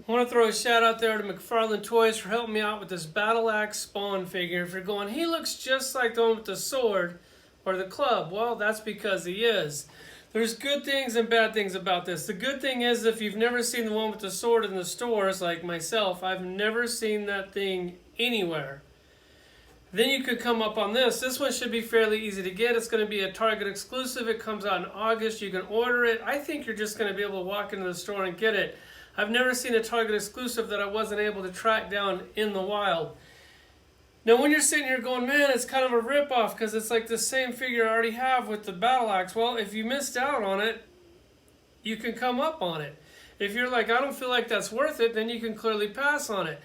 I want to throw a shout out there to McFarlane Toys for helping me out with this Battle Axe Spawn figure. If you're going, he looks just like the one with the sword or the club. Well, that's because he is. There's good things and bad things about this. The good thing is, if you've never seen the one with the sword in the stores, like myself, I've never seen that thing anywhere. Then you could come up on this. This one should be fairly easy to get. It's going to be a Target exclusive. It comes out in August. You can order it. I think you're just going to be able to walk into the store and get it. I've never seen a Target exclusive that I wasn't able to track down in the wild. Now, when you're sitting here going, man, it's kind of a ripoff because it's like the same figure I already have with the Battle Axe. Well, if you missed out on it, you can come up on it. If you're like, I don't feel like that's worth it, then you can clearly pass on it.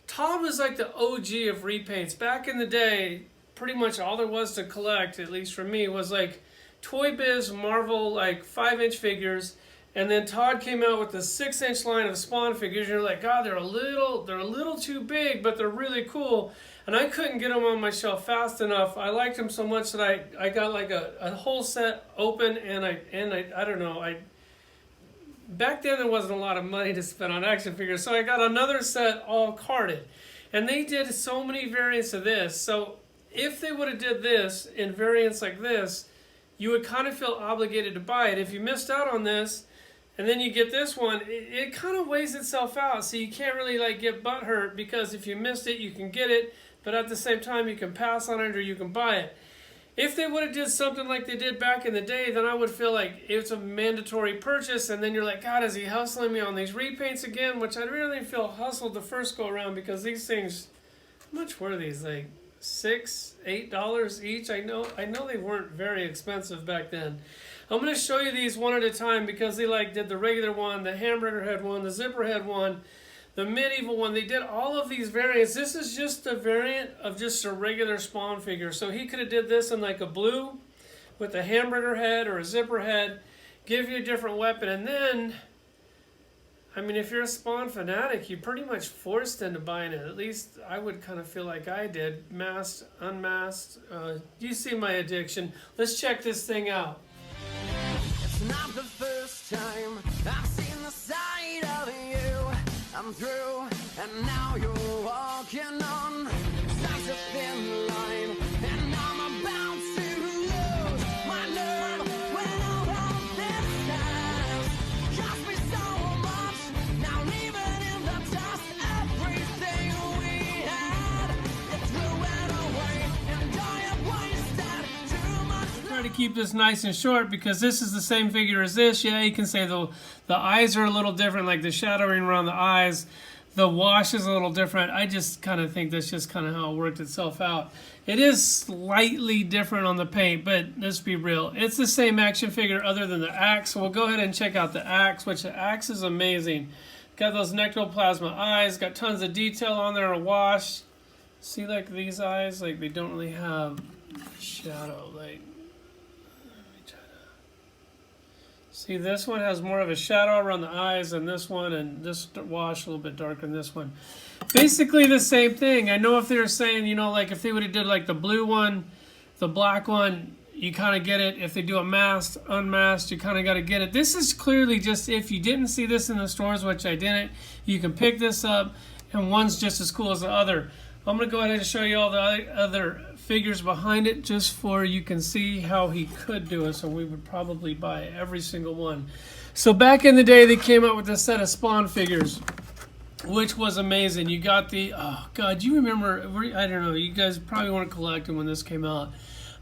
Todd was like the OG of repaints. Back in the day, pretty much all there was to collect, at least for me, was like Toy Biz Marvel, like 5-inch figures. And then Todd came out with the 6-inch line of Spawn figures. And you're like, God, they're a little too big, but they're really cool. And I couldn't get them on my shelf fast enough. I liked them so much that I got like a whole set open, and I don't know, back then there wasn't a lot of money to spend on action figures, so I got another set all carded. And they did so many variants of this. So if they would have did this in variants like this, you would kind of feel obligated to buy it. If you missed out on this, and then you get this one, it kind of weighs itself out. So you can't really like get butthurt, because if you missed it, you can get it, but at the same time you can pass on it or you can buy it. If they would have did something like they did back in the day, then I would feel like it's a mandatory purchase, and then you're like, God, is he hustling me on these repaints again? Which I really feel hustled the first go around, because these things, how much were these? Like $6, $8 each? I know they weren't very expensive back then. I'm going to show you these one at a time, because they like did the regular one, the hamburger head one, the zipper head one, the medieval one. They did all of these variants. This is just a variant of just a regular Spawn figure. So he could have did this in like a blue with a hamburger head or a zipper head, give you a different weapon. And then, I mean, if you're a Spawn fanatic, you're pretty much forced into buying it. At least I would kind of feel like I did. Masked, unmasked. You see my addiction. Let's check this thing out. It's not the first time I've seen the side of you. I'm through, and now you're walking on such a thin line, and I'm about to lose my nerve when all of this has cost me so much. Now even in the dust, everything we had, you threw it away, and I have wasted too much. Try to keep this nice and short, because this is the same figure as this. Yeah, you can say the eyes are a little different, like the shadowing around the eyes. The wash is a little different. I just kind of think that's just kind of how it worked itself out. It is slightly different on the paint, but let's be real. It's the same action figure other than the axe. So we'll go ahead and check out the axe, which the axe is amazing. Got those nectoplasma eyes, got tons of detail on there, a wash. See, like these eyes, like they don't really have shadow. Like, see, this one has more of a shadow around the eyes than this one, and this wash a little bit darker than this one. Basically the same thing. I know if they were saying, you know, like if they would have did like the blue one, the black one, you kind of get it. If they do a masked, unmasked, you kind of got to get it. This is clearly just, if you didn't see this in the stores, which I didn't, you can pick this up, and one's just as cool as the other. I'm going to go ahead and show you all the other figures behind it, just for you can see how he could do it. So we would probably buy every single one. So back in the day, they came out with a set of Spawn figures, which was amazing. You got the, oh God, you remember, I don't know, you guys probably weren't collecting when this came out.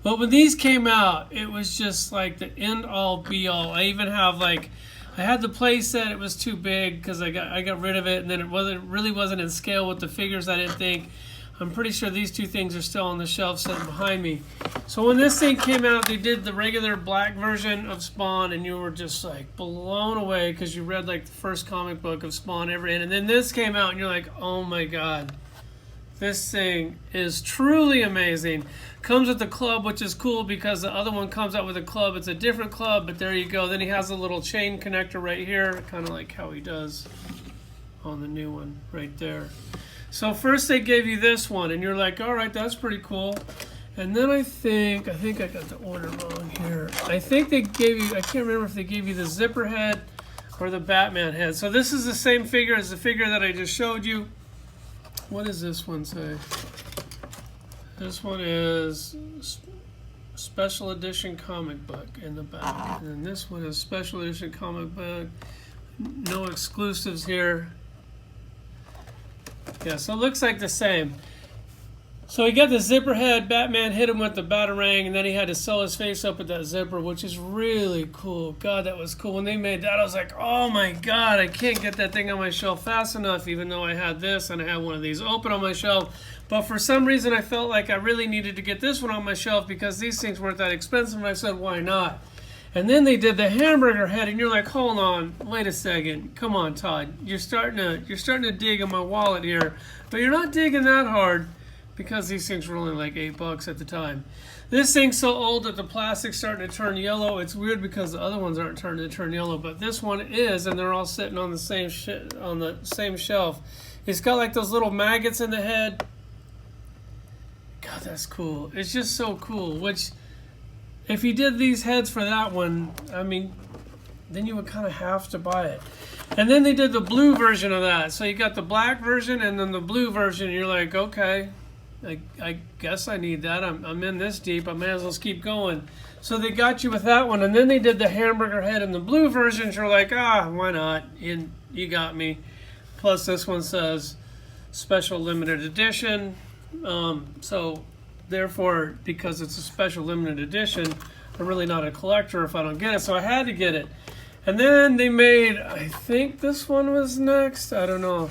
But when these came out, it was just like the end all be all. I even have like, I had the play set, it was too big because I got rid of it, and then it really wasn't in scale with the figures, I didn't think. I'm pretty sure these two things are still on the shelf sitting behind me. So when this thing came out, they did the regular black version of Spawn, and you were just like blown away because you read like the first comic book of Spawn ever. And then this came out, and you're like, oh my God, this thing is truly amazing. Comes with the club, which is cool because the other one comes out with a club. It's a different club, but there you go. Then he has a little chain connector right here, kind of like how he does on the new one right there. So first they gave you this one, and you're like, all right, that's pretty cool. And then I think I got the order wrong here. I think they gave you, I can't remember if they gave you the zipper head or the Batman head. So this is the same figure as the figure that I just showed you. What does this one say? This one is special edition comic book in the back. And then this one is special edition comic book. No exclusives here. Yeah, so it looks like the same. So he got the zipper head. Batman hit him with the batarang, and then he had to sew his face up with that zipper, which is really cool. God, that was cool. When they made that, I was like, oh my God, I can't get that thing on my shelf fast enough, even though I had this and I had one of these open on my shelf. But for some reason, I felt like I really needed to get this one on my shelf because these things weren't that expensive, and I said, why not? And then they did the hamburger head, and you're like, hold on, wait a second. Come on, Todd. You're starting to dig in my wallet here, but you're not digging that hard, because these things were only like $8 at the time. This thing's so old that the plastic's starting to turn yellow. It's weird because the other ones aren't turning to turn yellow, but this one is, and they're all sitting on the same shelf. It's got like those little maggots in the head. God, that's cool. It's just so cool. Which, if you did these heads for that one, I mean, then you would kind of have to buy it. And then they did the blue version of that. So you got the black version and then the blue version. And you're like, okay, I guess I need that. I'm in this deep. I may as well keep going. So they got you with that one. And then they did the hamburger head in the blue versions. You're like, why not? You got me. Plus this one says special limited edition. So therefore, because it's a special limited edition, I'm really not a collector if I don't get it. So I had to get it. And then they made, I think this one was next. I don't know.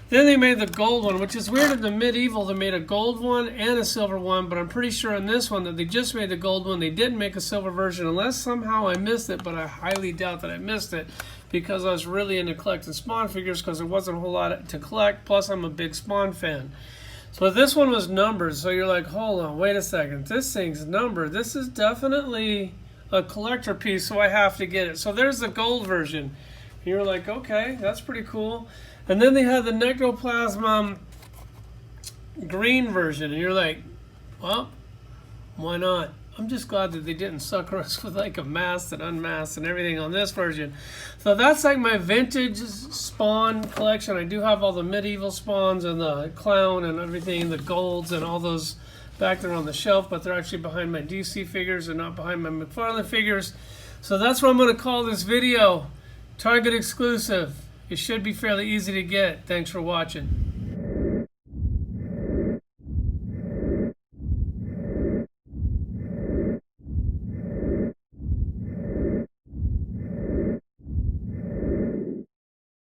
Then they made the gold one, which is weird. In the medieval, they made a gold one and a silver one, but I'm pretty sure in this one that they just made the gold one. They didn't make a silver version, unless somehow I missed it, but I highly doubt that I missed it because I was really into collecting Spawn figures because there wasn't a whole lot to collect, plus I'm a big Spawn fan. So this one was numbered, so you're like, hold on, wait a second. This thing's numbered. This is definitely a collector piece, so I have to get it. So there's the gold version. And you're like, okay, that's pretty cool. And then they had the Necroplasm green version, and you're like, well, why not? I'm just glad that they didn't sucker us with like a masked and unmasked and everything on this version. So that's like my vintage Spawn collection. I do have all the medieval Spawns and the clown and everything, the golds and all those back there on the shelf, but they're actually behind my DC figures and not behind my McFarlane figures. So that's what I'm going to call this video. Target exclusive. It should be fairly easy to get. Thanks for watching.